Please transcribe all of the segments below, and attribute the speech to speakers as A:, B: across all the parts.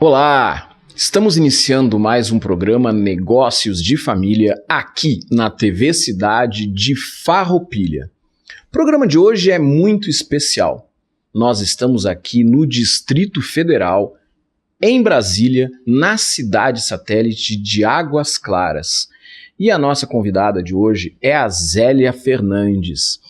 A: Olá! Estamos iniciando mais um programa Negócios de Família aqui na TV Cidade de Farroupilha. O programa de hoje é muito especial. Nós estamos aqui no Distrito Federal, em Brasília, na cidade satélite de Águas Claras. E a nossa convidada de hoje é a Zélia Fernandes.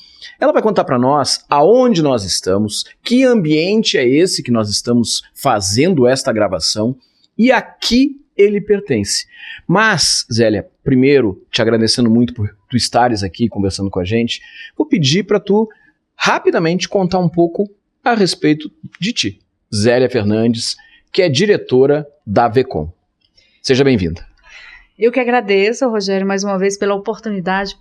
A: Ela vai contar para nós aonde nós estamos, que ambiente é esse que nós estamos fazendo esta gravação e a que ele pertence. Mas, Zélia, primeiro, te agradecendo muito por tu estares aqui conversando com a gente, vou pedir para tu rapidamente contar um pouco a respeito de ti. Zélia Fernandes, que é diretora da Vecom. Seja bem-vinda.
B: Eu que agradeço, Rogério, mais uma vez pela oportunidade,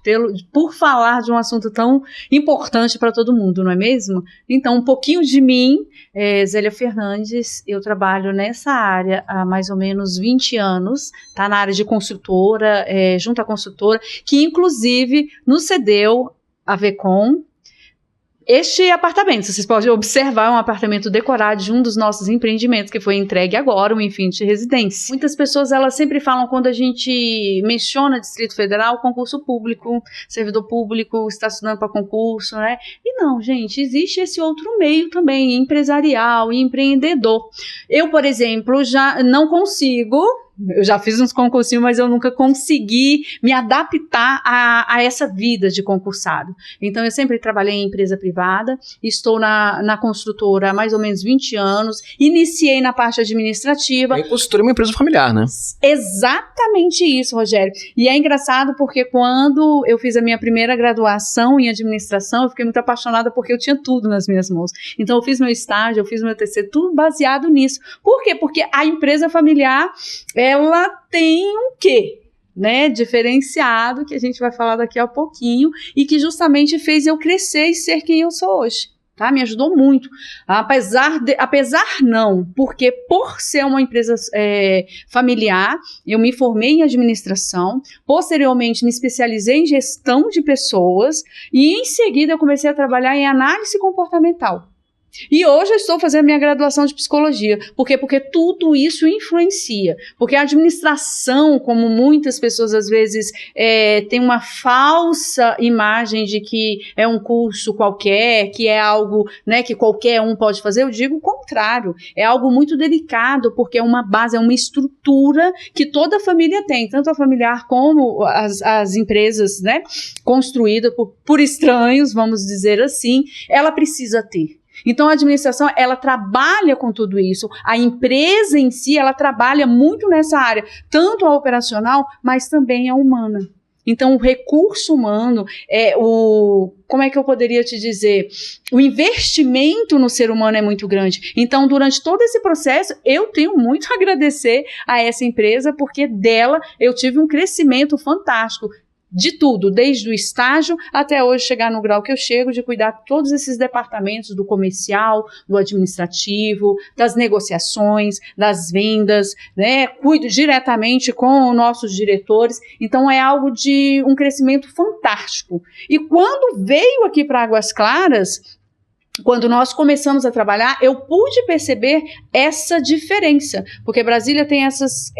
B: por falar de um assunto tão importante para todo mundo, não é mesmo? Então, um pouquinho de mim, Zélia Fernandes, eu trabalho nessa área há mais ou menos 20 anos, tá, na área de consultora, junto à consultora, que inclusive nos cedeu a Vecom. Este apartamento, vocês podem observar, é um apartamento decorado de um dos nossos empreendimentos que foi entregue agora, o Infinity Residência. Muitas pessoas, elas sempre falam, quando a gente menciona Distrito Federal, concurso público, servidor público, está estudando para concurso, né? E não, gente, existe esse outro meio também, empresarial e empreendedor. Eu, por exemplo, já não consigo... Eu já fiz uns concursinhos, mas eu nunca consegui me adaptar a essa vida de concursado. Então, eu sempre trabalhei em empresa privada, estou na construtora há mais ou menos 20 anos, iniciei na parte administrativa.
A: A construtora é uma empresa familiar, né?
B: Exatamente isso, Rogério. E é engraçado porque quando eu fiz a minha primeira graduação em administração, eu fiquei muito apaixonada porque eu tinha tudo nas minhas mãos. Então, eu fiz meu estágio, eu fiz meu TCC, tudo baseado nisso. Por quê? Porque a empresa familiar... ela tem um quê, né, diferenciado, que a gente vai falar daqui a pouquinho, e que justamente fez eu crescer e ser quem eu sou hoje, tá? Me ajudou muito, apesar não, porque por ser uma empresa familiar, eu me formei em administração, posteriormente me especializei em gestão de pessoas, e em seguida eu comecei a trabalhar em análise comportamental. E hoje eu estou fazendo minha graduação de psicologia. Por quê? Porque tudo isso influencia. Porque a administração, como muitas pessoas às vezes têm uma falsa imagem de que é um curso qualquer, que é algo, né, que qualquer um pode fazer, eu digo o contrário. É algo muito delicado, porque é uma base, é uma estrutura que toda família tem, tanto a familiar como as empresas, né, construídas por estranhos, vamos dizer assim, ela precisa ter. Então, a administração, ela trabalha com tudo isso. A empresa em si, ela trabalha muito nessa área, tanto a operacional, mas também a humana. Então, o recurso humano, como é que eu poderia te dizer? O investimento no ser humano é muito grande. Então, durante todo esse processo, eu tenho muito a agradecer a essa empresa, porque dela eu tive um crescimento fantástico. De tudo, desde o estágio até hoje chegar no grau que eu chego, de cuidar de todos esses departamentos, do comercial, do administrativo, das negociações, das vendas, né? Cuido diretamente com nossos diretores. Então é algo de um crescimento fantástico. E quando veio aqui para Águas Claras, quando nós começamos a trabalhar, eu pude perceber essa diferença, porque Brasília tem essas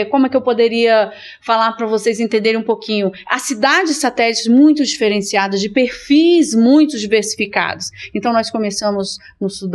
B: como é que eu poderia falar para vocês entenderem um pouquinho? As cidades satélites muito diferenciadas, de perfis muito diversificados. Então, nós começamos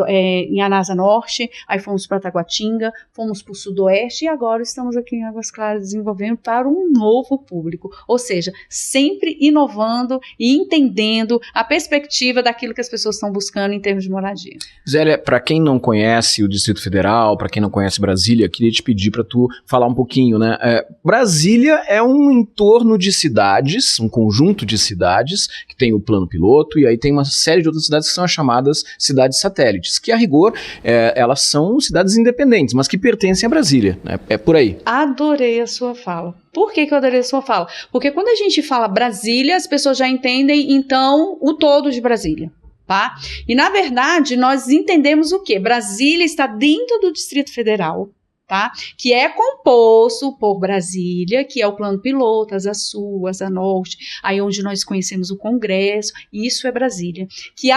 B: em Anasa Norte, aí fomos para Taguatinga, fomos para o Sudoeste e agora estamos aqui em Águas Claras desenvolvendo para um novo público. Ou seja, sempre inovando e entendendo a perspectiva daquilo que as pessoas estão buscando em termos de moradia.
A: Zélia, para quem não conhece o Distrito Federal, para quem não conhece Brasília, queria te pedir para tu falar um pouquinho, né? Brasília é um entorno de cidades, um conjunto de cidades, que tem o plano piloto, e aí tem uma série de outras cidades que são as chamadas cidades satélites, que a rigor, elas são cidades independentes, mas que pertencem a Brasília, né? É por aí.
B: Adorei a sua fala. Por que eu adorei a sua fala? Porque quando a gente fala Brasília, as pessoas já entendem, então, o todo de Brasília. Tá? E, na verdade, nós entendemos o quê? Brasília está dentro do Distrito Federal, tá? Que é composto por Brasília, que é o plano piloto, Asa Sul, Asa Norte, aí onde nós conhecemos o Congresso, isso é Brasília. Que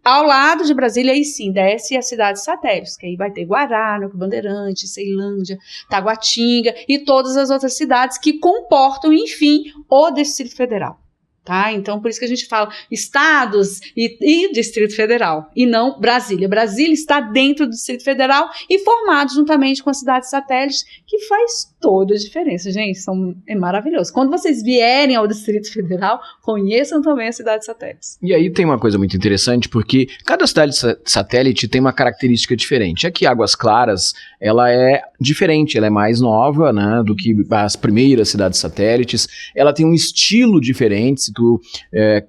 B: ao lado de Brasília, aí sim, desce as cidades satélites, que aí vai ter Guará, Bandeirante, Ceilândia, Taguatinga e todas as outras cidades que comportam, enfim, o Distrito Federal. Tá? Então, por isso que a gente fala estados e Distrito Federal, e não Brasília. Brasília está dentro do Distrito Federal e formado juntamente com as cidades satélites, que faz toda a diferença, gente. É maravilhoso. Quando vocês vierem ao Distrito Federal, conheçam também as cidades satélites.
A: E aí tem uma coisa muito interessante, porque cada cidade satélite tem uma característica diferente. Aqui, Águas Claras, ela é diferente, ela é mais nova, né, do que as primeiras cidades satélites. Ela tem um estilo diferente. Se tu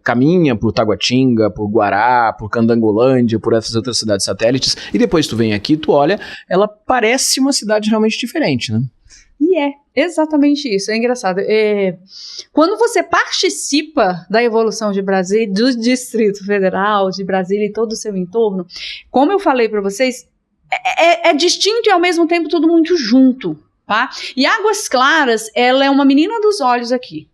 A: caminha por Taguatinga, por Guará, por Candangolândia, por essas outras cidades satélites, e depois tu vem aqui, tu olha, ela parece uma cidade realmente diferente, né?
B: E é exatamente isso, é engraçado. Quando você participa da evolução de Brasília, do Distrito Federal, de Brasília e todo o seu entorno, como eu falei para vocês, é distinto e ao mesmo tempo tudo muito junto, tá? E Águas Claras, ela é uma menina dos olhos aqui.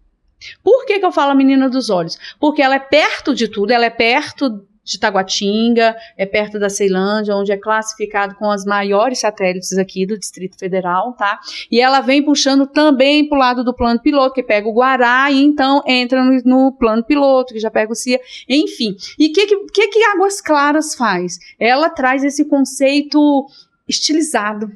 B: Por que eu falo a menina dos olhos? Porque ela é perto de tudo, ela é perto de Taguatinga, é perto da Ceilândia, onde é classificado com as maiores satélites aqui do Distrito Federal, tá? E ela vem puxando também pro lado do plano piloto, que pega o Guará e então entra no plano piloto, que já pega o CIA, enfim. E o que Águas Claras faz? Ela traz esse conceito estilizado,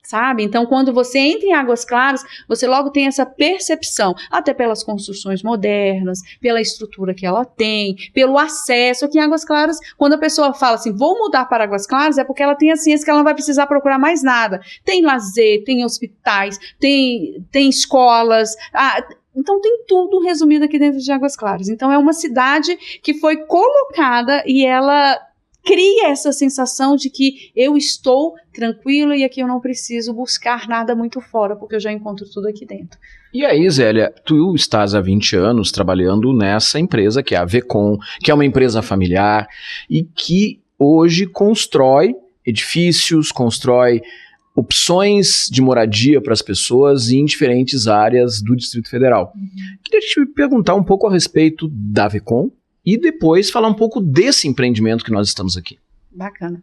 B: sabe? Então, quando você entra em Águas Claras, você logo tem essa percepção, até pelas construções modernas, pela estrutura que ela tem, pelo acesso. Aqui em Águas Claras, quando a pessoa fala assim, vou mudar para Águas Claras, é porque ela tem a ciência que ela não vai precisar procurar mais nada. Tem lazer, tem hospitais, tem escolas, então tem tudo resumido aqui dentro de Águas Claras. Então é uma cidade que foi colocada e ela cria essa sensação de que eu estou tranquila e aqui eu não preciso buscar nada muito fora, porque eu já encontro tudo aqui dentro.
A: E aí, Zélia, tu estás há 20 anos trabalhando nessa empresa, que é a Vecom, que é uma empresa familiar e que hoje constrói edifícios, constrói opções de moradia para as pessoas em diferentes áreas do Distrito Federal. Queria te perguntar um pouco a respeito da Vecom, e depois falar um pouco desse empreendimento que nós estamos aqui.
B: Bacana.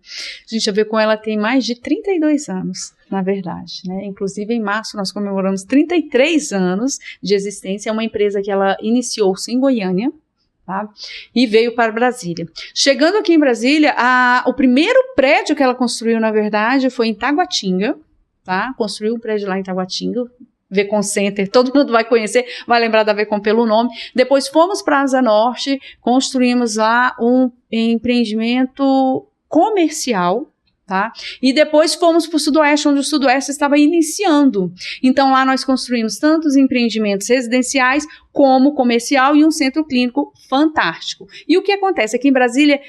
B: Gente, a Vecom ela tem mais de 32 anos, na verdade, né? Inclusive, em março, nós comemoramos 33 anos de existência. É uma empresa que ela iniciou-se em Goiânia, tá? E veio para Brasília. Chegando aqui em Brasília, o primeiro prédio que ela construiu, na verdade, foi em Taguatinga, tá? Construiu um prédio lá em Taguatinga, Vecom Center, todo mundo vai conhecer, vai lembrar da Vecom pelo nome. Depois fomos para a Asa Norte, construímos lá um empreendimento comercial, tá? E depois fomos para o Sudoeste, onde o Sudoeste estava iniciando. Então lá nós construímos tanto os empreendimentos residenciais como comercial e um centro clínico fantástico. E o que acontece aqui em Brasília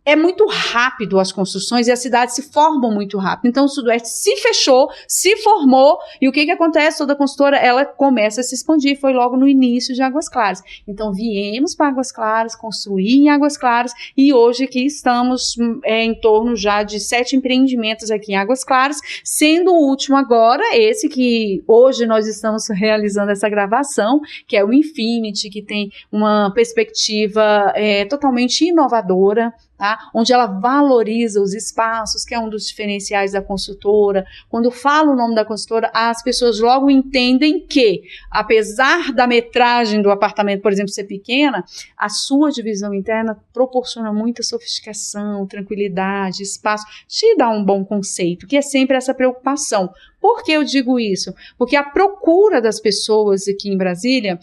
B: é muito rápido as construções e as cidades se formam muito rápido. Então o Sudoeste se fechou, se formou e o que acontece? Toda consultora, ela começa a se expandir, foi logo no início de Águas Claras. Então viemos para Águas Claras, construir em Águas Claras e hoje aqui estamos em torno já de 7 empreendimentos aqui em Águas Claras, sendo o último agora, esse que hoje nós estamos realizando essa gravação, que é o Infinity, que tem uma perspectiva totalmente inovadora, tá? Onde ela valoriza os espaços, que é um dos diferenciais da construtora. Quando eu falo o nome da construtora, as pessoas logo entendem que, apesar da metragem do apartamento, por exemplo, ser pequena, a sua divisão interna proporciona muita sofisticação, tranquilidade, espaço, te dá um bom conceito, que é sempre essa preocupação. Por que eu digo isso? Porque a procura das pessoas aqui em Brasília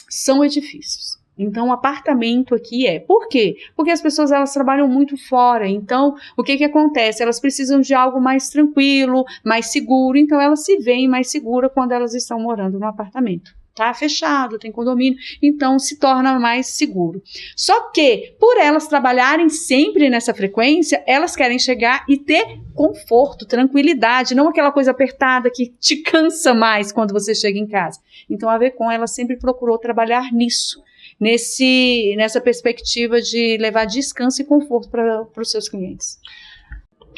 B: são edifícios. Então, o apartamento aqui por quê? Porque as pessoas, elas trabalham muito fora, então, o que acontece? Elas precisam de algo mais tranquilo, mais seguro, então elas se veem mais seguras quando elas estão morando no apartamento. Tá fechado, tem condomínio, então se torna mais seguro. Só que, por elas trabalharem sempre nessa frequência, elas querem chegar e ter conforto, tranquilidade, não aquela coisa apertada que te cansa mais quando você chega em casa. Então, a Vecom, ela sempre procurou trabalhar nisso. Nessa perspectiva de levar descanso e conforto para os seus clientes.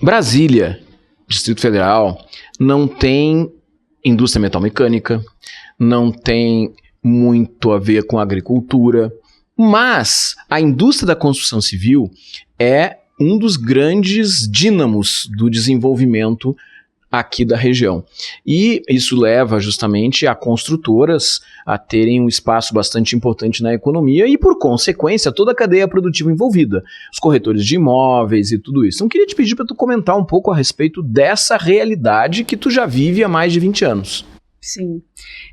A: Brasília Distrito Federal não tem indústria metalmecânica, não tem muito a ver com agricultura, mas a indústria da construção civil é um dos grandes dínamos do desenvolvimento aqui da região. E isso leva justamente a construtoras a terem um espaço bastante importante na economia e, por consequência, toda a cadeia produtiva envolvida, os corretores de imóveis e tudo isso. Então, queria te pedir para tu comentar um pouco a respeito dessa realidade que tu já vive há mais de 20 anos.
B: Sim,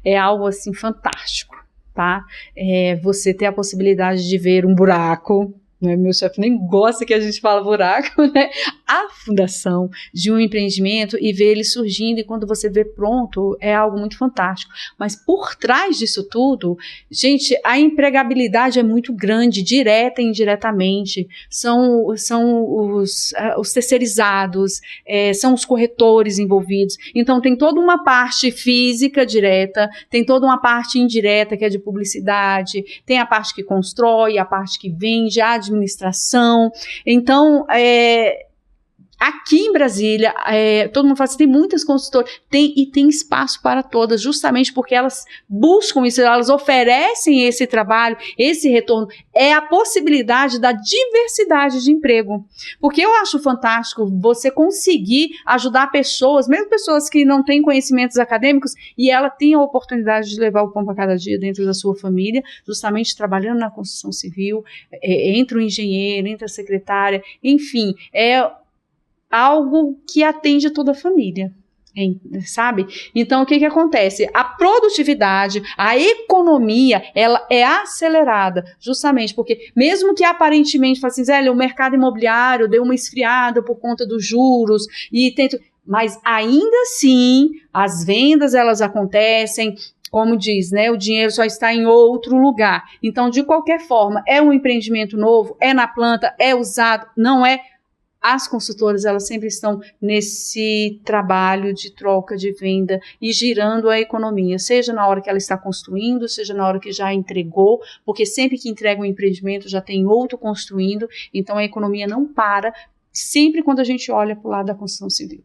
B: é algo assim fantástico, tá? Você ter a possibilidade de ver um buraco, né? Meu chefe nem gosta que a gente fala buraco, né? A fundação de um empreendimento e ver ele surgindo, e quando você vê pronto, é algo muito fantástico. Mas por trás disso tudo, gente, a empregabilidade é muito grande, direta e indiretamente. São os terceirizados, são os corretores envolvidos. Então tem toda uma parte física direta, tem toda uma parte indireta que é de publicidade, tem a parte que constrói, a parte que vende, a administração. Então, aqui em Brasília, todo mundo fala assim, tem muitas consultoras, tem espaço para todas, justamente porque elas buscam isso, elas oferecem esse trabalho, esse retorno, é a possibilidade da diversidade de emprego, porque eu acho fantástico você conseguir ajudar pessoas, mesmo pessoas que não têm conhecimentos acadêmicos, e ela tem a oportunidade de levar o pão para cada dia dentro da sua família, justamente trabalhando na construção civil, entre o engenheiro, entre a secretária, enfim, algo que atende toda a família, sabe? Então, o que acontece? A produtividade, a economia, ela é acelerada, justamente porque, mesmo que aparentemente, fala assim, Zélia, o mercado imobiliário deu uma esfriada por conta dos juros, mas ainda assim, as vendas, elas acontecem, como diz, né, o dinheiro só está em outro lugar. Então, de qualquer forma, é um empreendimento novo, é na planta, é usado, não é. As consultoras, elas sempre estão nesse trabalho de troca, de venda e girando a economia, seja na hora que ela está construindo, seja na hora que já entregou, porque sempre que entrega um empreendimento já tem outro construindo, então a economia não para, sempre quando a gente olha para o lado da construção civil.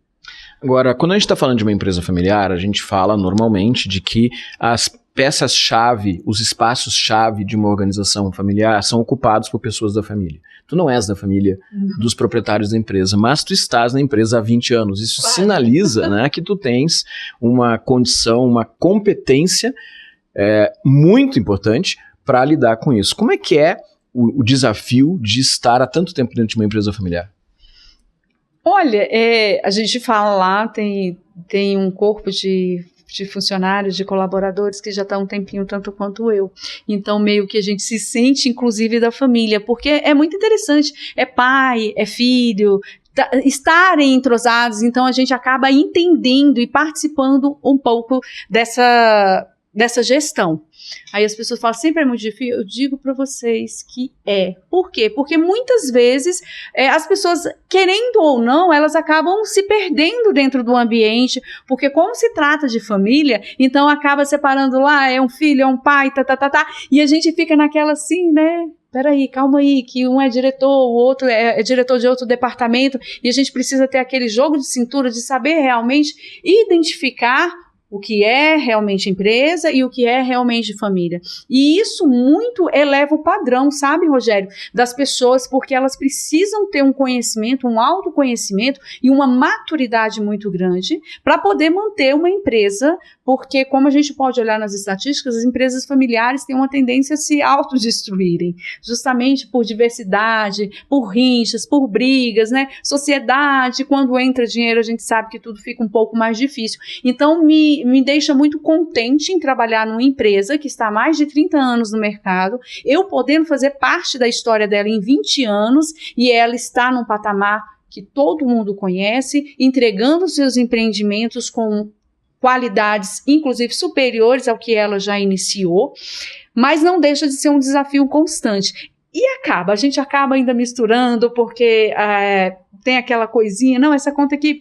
A: Agora, quando a gente está falando de uma empresa familiar, a gente fala normalmente de que as peças-chave, os espaços-chave de uma organização familiar são ocupados por pessoas da família. Tu não és da família dos proprietários da empresa, mas tu estás na empresa há 20 anos. Isso sinaliza, né, que tu tens uma condição, uma competência muito importante para lidar com isso. Como é que é o desafio de estar há tanto tempo dentro de uma empresa familiar?
B: Olha, a gente fala lá, tem um corpo de funcionários, de colaboradores que já está um tempinho tanto quanto eu. Então, meio que a gente se sente, inclusive, da família, porque é muito interessante. É pai, é filho, estarem entrosados, então a gente acaba entendendo e participando um pouco dessa gestão. Aí as pessoas falam, sempre é muito difícil. Eu digo para vocês que é. Por quê? Porque muitas vezes as pessoas, querendo ou não, elas acabam se perdendo dentro do ambiente, porque como se trata de família, então acaba separando lá, é um filho, é um pai, e a gente fica naquela assim, né? Peraí, calma aí, que um é diretor, o outro é diretor de outro departamento, e a gente precisa ter aquele jogo de cintura de saber realmente identificar o que é realmente empresa e o que é realmente família. E isso muito eleva o padrão, sabe, Rogério, das pessoas, porque elas precisam ter um conhecimento, um autoconhecimento e uma maturidade muito grande para poder manter uma empresa, porque como a gente pode olhar nas estatísticas, as empresas familiares têm uma tendência a se autodestruírem, justamente por diversidade, por rinchas, por brigas, né? Sociedade, quando entra dinheiro, a gente sabe que tudo fica um pouco mais difícil. Então, me deixa muito contente em trabalhar numa empresa que está há mais de 30 anos no mercado, eu podendo fazer parte da história dela em 20 anos, e ela está num patamar que todo mundo conhece, entregando seus empreendimentos com qualidades, inclusive superiores ao que ela já iniciou, mas não deixa de ser um desafio constante. E a gente acaba ainda misturando, porque tem aquela coisinha, não, essa conta aqui,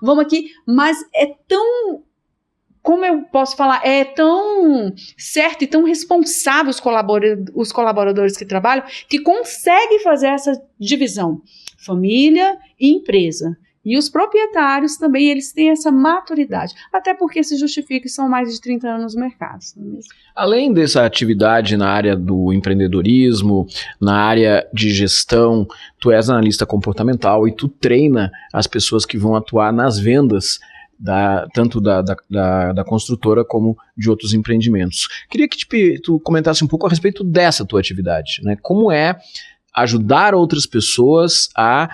B: vamos aqui, mas é tão... Como eu posso falar, é tão certo e tão responsável os colaboradores que trabalham, que consegue fazer essa divisão, família e empresa. E os proprietários também, eles têm essa maturidade, até porque se justifica que são mais de 30 anos no mercado.
A: Além dessa atividade na área do empreendedorismo, na área de gestão, tu és analista comportamental e tu treina as pessoas que vão atuar nas vendas, tanto da construtora como de outros empreendimentos. Queria que tu comentasse um pouco a respeito dessa tua atividade, né? Como é ajudar outras pessoas a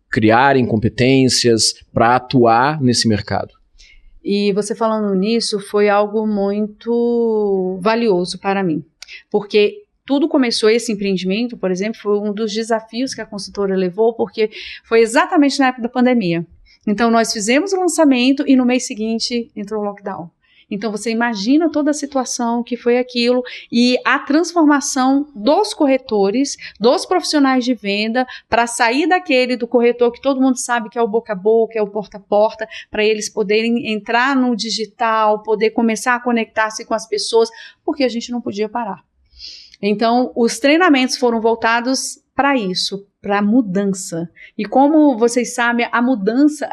A: criarem competências para atuar nesse mercado?
B: E você falando nisso foi algo muito valioso para mim, porque tudo começou, esse empreendimento, por exemplo, foi um dos desafios que a consultora levou, porque foi exatamente na época da pandemia. Então, nós fizemos o lançamento e no mês seguinte entrou o lockdown. Então, você imagina toda a situação que foi aquilo e a transformação dos corretores, dos profissionais de venda, para sair do corretor que todo mundo sabe que é o boca a boca, é o porta a porta, para eles poderem entrar no digital, poder começar a conectar-se com as pessoas, porque a gente não podia parar. Então, os treinamentos foram voltados para isso, para a mudança. E como vocês sabem, a mudança,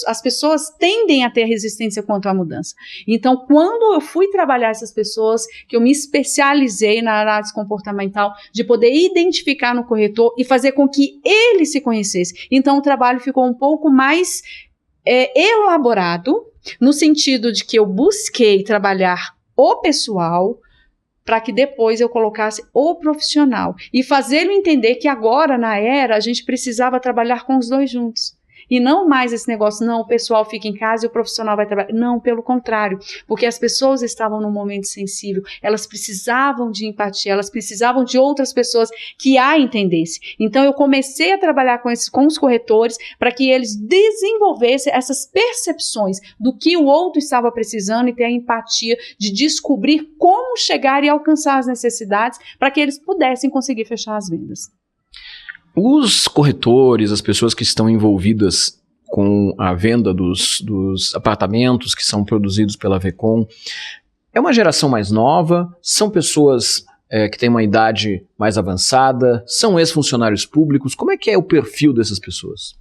B: as pessoas tendem a ter resistência quanto à mudança. Então, quando eu fui trabalhar essas pessoas, que eu me especializei na análise comportamental, de poder identificar no corretor e fazer com que ele se conhecesse. Então, o trabalho ficou um pouco mais elaborado, no sentido de que eu busquei trabalhar o pessoal, para que depois eu colocasse o profissional e fazê-lo entender que agora, na era, a gente precisava trabalhar com os dois juntos. E não mais esse negócio, não, o pessoal fica em casa e o profissional vai trabalhar. Não, pelo contrário, porque as pessoas estavam num momento sensível, elas precisavam de empatia, elas precisavam de outras pessoas que a entendessem. Então eu comecei a trabalhar com os corretores para que eles desenvolvessem essas percepções do que o outro estava precisando e ter a empatia de descobrir como chegar e alcançar as necessidades para que eles pudessem conseguir fechar as vendas.
A: Os corretores, as pessoas que estão envolvidas com a venda dos apartamentos que são produzidos pela Vecom, é uma geração mais nova? São pessoas que têm uma idade mais avançada? São ex-funcionários públicos? Como é que é o perfil dessas pessoas?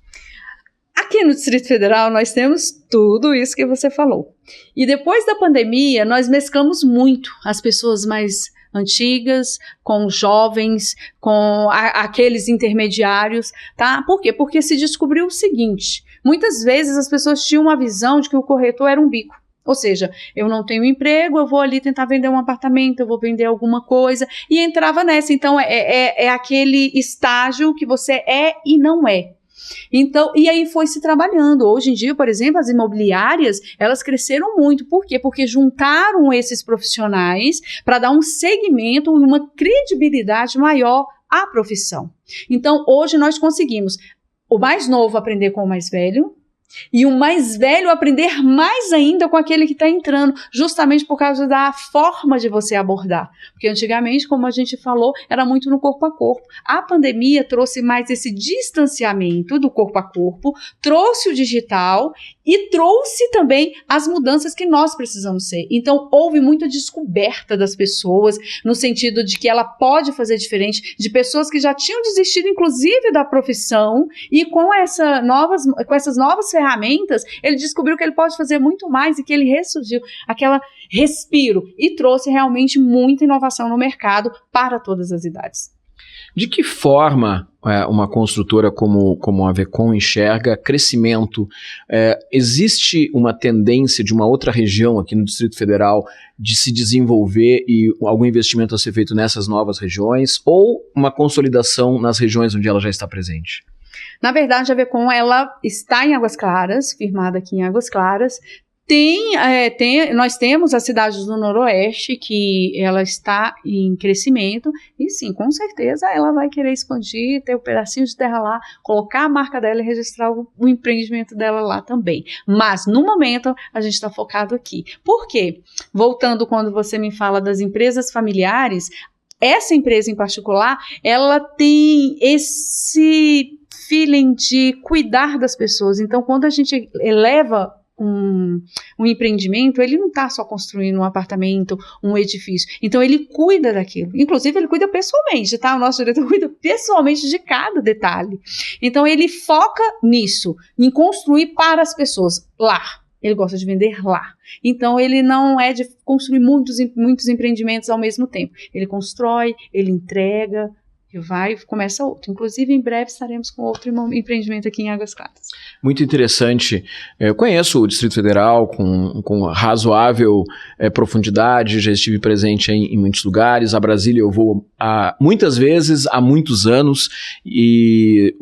B: Aqui no Distrito Federal nós temos tudo isso que você falou. E depois da pandemia nós mesclamos muito as pessoas mais antigas, com jovens, com aqueles intermediários, tá? Por quê? Porque se descobriu o seguinte, muitas vezes as pessoas tinham uma visão de que o corretor era um bico. Ou seja, eu não tenho emprego, eu vou ali tentar vender um apartamento, eu vou vender alguma coisa, e entrava nessa. Então, é aquele estágio que você é e não é. Então, e aí foi se trabalhando. Hoje em dia, por exemplo, as imobiliárias, elas cresceram muito. Por quê? Porque juntaram esses profissionais para dar um segmento e uma credibilidade maior à profissão. Então, hoje nós conseguimos o mais novo aprender com o mais velho, e o mais velho aprender mais ainda com aquele que está entrando, justamente por causa da forma de você abordar. Porque antigamente, como a gente falou, era muito no corpo a corpo. A pandemia trouxe mais esse distanciamento do corpo a corpo, trouxe o digital e trouxe também as mudanças que nós precisamos ser. Então, houve muita descoberta das pessoas, no sentido de que ela pode fazer diferente, de pessoas que já tinham desistido, inclusive, da profissão, e com essas novas ferramentas, ele descobriu que ele pode fazer muito mais e que ele ressurgiu, aquela respiro, e trouxe realmente muita inovação no mercado para todas as idades.
A: De que forma uma construtora como a Vecom enxerga crescimento? Existe uma tendência de uma outra região aqui no Distrito Federal de se desenvolver e algum investimento a ser feito nessas novas regiões, ou uma consolidação nas regiões onde ela já está presente?
B: Na verdade, a Vecom, ela está em Águas Claras, firmada aqui em Águas Claras. Nós temos as cidades do Noroeste, que ela está em crescimento, e sim, com certeza ela vai querer expandir, ter um pedacinho de terra lá, colocar a marca dela e registrar o empreendimento dela lá também. Mas, no momento, a gente está focado aqui. Por quê? Voltando quando você me fala das empresas familiares, essa empresa em particular, ela tem esse feeling de cuidar das pessoas. Então, quando a gente eleva um empreendimento, ele não está só construindo um apartamento, um edifício. Então, ele cuida daquilo. Inclusive, ele cuida pessoalmente, tá? O nosso diretor cuida pessoalmente de cada detalhe. Então, ele foca nisso, em construir para as pessoas lá. Ele gosta de vender lá. Então, ele não é de construir muitos empreendimentos ao mesmo tempo. Ele constrói, ele entrega, e começa outro. Inclusive, em breve estaremos com outro empreendimento aqui em Águas Claras.
A: Muito interessante. Eu conheço o Distrito Federal com razoável profundidade, já estive presente em muitos lugares. A Brasília eu vou muitas vezes, há muitos anos, e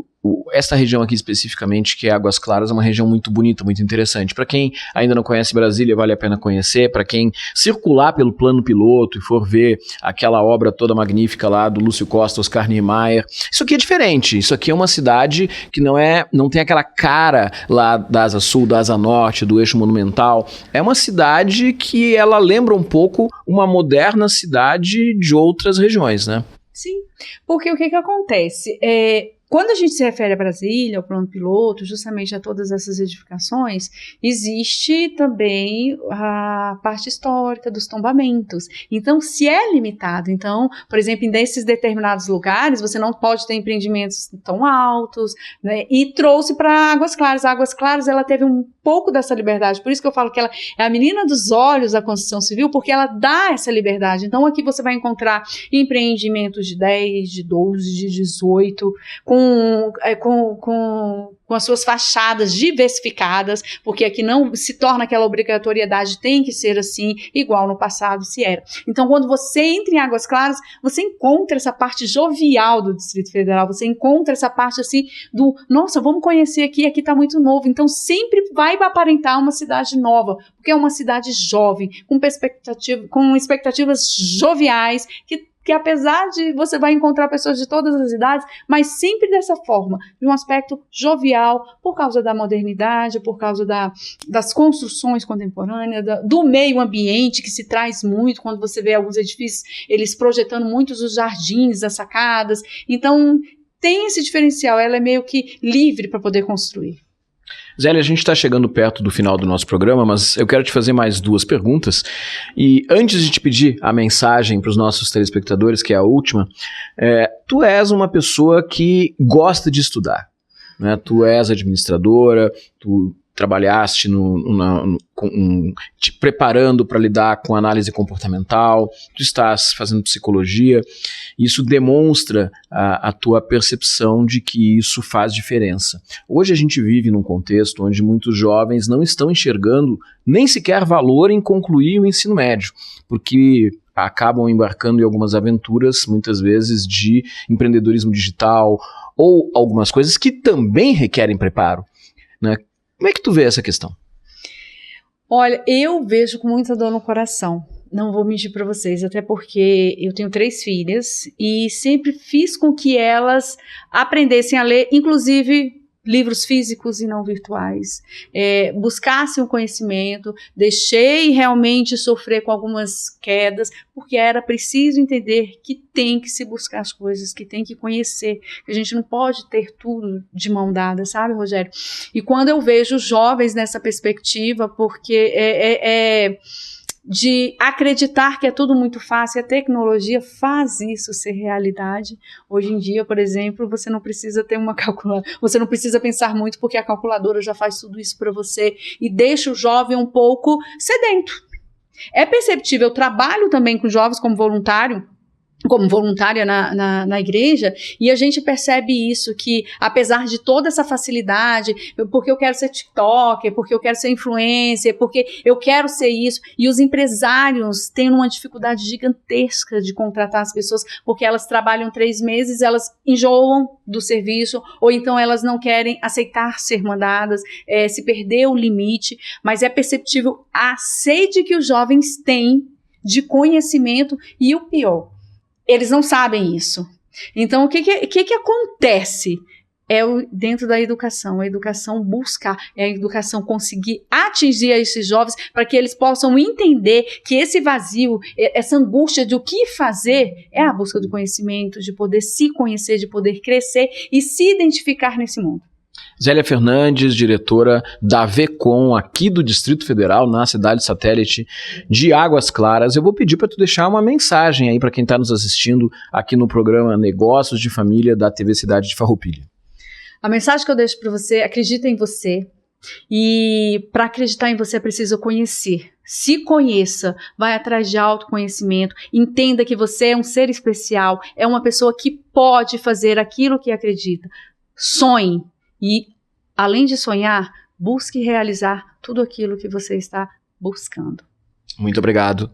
A: esta região aqui especificamente, que é Águas Claras, é uma região muito bonita, muito interessante. Para quem ainda não conhece Brasília, vale a pena conhecer. Para quem circular pelo plano piloto e for ver aquela obra toda magnífica lá do Lúcio Costa, Oscar Niemeyer, isso aqui é diferente. Isso aqui é uma cidade que não tem aquela cara lá da Asa Sul, da Asa Norte, do Eixo Monumental. É uma cidade que ela lembra um pouco uma moderna cidade de outras regiões, né?
B: Sim, porque o que acontece? Quando a gente se refere a Brasília, ao plano piloto, justamente a todas essas edificações, existe também a parte histórica dos tombamentos. Então, se é limitado, então, por exemplo, nesses determinados lugares, você não pode ter empreendimentos tão altos, né? E trouxe para Águas Claras. A Águas Claras, ela teve um pouco dessa liberdade, por isso que eu falo que ela é a menina dos olhos da construção civil, porque ela dá essa liberdade. Então, aqui você vai encontrar empreendimentos de 10, de 12, de 18, com as suas fachadas diversificadas, porque aqui não se torna aquela obrigatoriedade, tem que ser assim, igual no passado se era. Então, quando você entra em Águas Claras, você encontra essa parte jovial do Distrito Federal, você encontra essa parte assim do, nossa, vamos conhecer aqui está muito novo. Então, sempre vai aparentar uma cidade nova, porque é uma cidade jovem, com expectativas joviais, que apesar de você vai encontrar pessoas de todas as idades, mas sempre dessa forma, de um aspecto jovial, por causa da modernidade, por causa das construções contemporâneas, do meio ambiente que se traz muito, quando você vê alguns edifícios, eles projetando muitos os jardins, as sacadas. Então, tem esse diferencial, ela é meio que livre para poder construir.
A: Zélia, a gente está chegando perto do final do nosso programa, mas eu quero te fazer mais 2 perguntas. E antes de te pedir a mensagem para os nossos telespectadores, que é a última, tu és uma pessoa que gosta de estudar, né? Tu és administradora, tu trabalhaste te preparando para lidar com análise comportamental, tu estás fazendo psicologia, isso demonstra a tua percepção de que isso faz diferença. Hoje a gente vive num contexto onde muitos jovens não estão enxergando nem sequer valor em concluir o ensino médio, porque acabam embarcando em algumas aventuras, muitas vezes de empreendedorismo digital ou algumas coisas que também requerem preparo, né? Como é que tu vê essa questão?
B: Olha, eu vejo com muita dor no coração. Não vou mentir para vocês, até porque eu tenho 3 filhas e sempre fiz com que elas aprendessem a ler, inclusive livros físicos e não virtuais, buscassem o conhecimento, deixei realmente sofrer com algumas quedas, porque era preciso entender que tem que se buscar as coisas, que tem que conhecer, que a gente não pode ter tudo de mão dada, sabe, Rogério? E quando eu vejo jovens nessa perspectiva, porque de acreditar que é tudo muito fácil, a tecnologia faz isso ser realidade. Hoje em dia, por exemplo, você não precisa ter uma calculadora, você não precisa pensar muito, porque a calculadora já faz tudo isso para você e deixa o jovem um pouco sedento. É perceptível, eu trabalho também com jovens como voluntária na igreja, e a gente percebe isso, que apesar de toda essa facilidade, porque eu quero ser TikToker, porque eu quero ser influencer, porque eu quero ser isso, e os empresários têm uma dificuldade gigantesca de contratar as pessoas, porque elas trabalham 3 meses, elas enjoam do serviço, ou então elas não querem aceitar ser mandadas, se perder o limite, mas é perceptível a sede que os jovens têm de conhecimento, e o pior, eles não sabem isso. Então, o que acontece? Dentro da educação, a educação buscar, a educação conseguir atingir esses jovens para que eles possam entender que esse vazio, essa angústia de o que fazer, é a busca do conhecimento, de poder se conhecer, de poder crescer e se identificar nesse mundo.
A: Zélia Fernandes, diretora da VECOM, aqui do Distrito Federal, na cidade satélite de Águas Claras. Eu vou pedir para tu deixar uma mensagem aí para quem está nos assistindo aqui no programa Negócios de Família da TV Cidade de Farroupilha.
B: A mensagem que eu deixo para você: acredita em você. E para acreditar em você é preciso conhecer. Se conheça, vai atrás de autoconhecimento, entenda que você é um ser especial, é uma pessoa que pode fazer aquilo que acredita. Sonhe e, além de sonhar, busque realizar tudo aquilo que você está buscando.
A: Muito obrigado.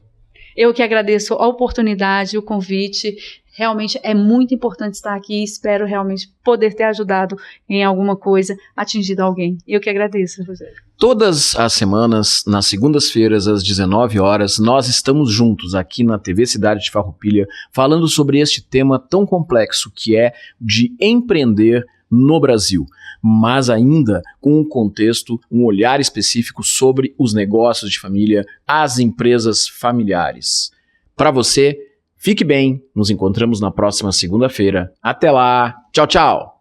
B: Eu que agradeço a oportunidade, o convite. Realmente é muito importante estar aqui e espero realmente poder ter ajudado em alguma coisa, atingido alguém. Eu que agradeço, Rogério.
A: Todas as semanas, nas segundas-feiras, às 19 horas, nós estamos juntos aqui na TV Cidade de Farroupilha, falando sobre este tema tão complexo que é de empreender no Brasil, mas ainda com um contexto, um olhar específico sobre os negócios de família, as empresas familiares. Para você, fique bem, nos encontramos na próxima segunda-feira. Até lá, tchau, tchau!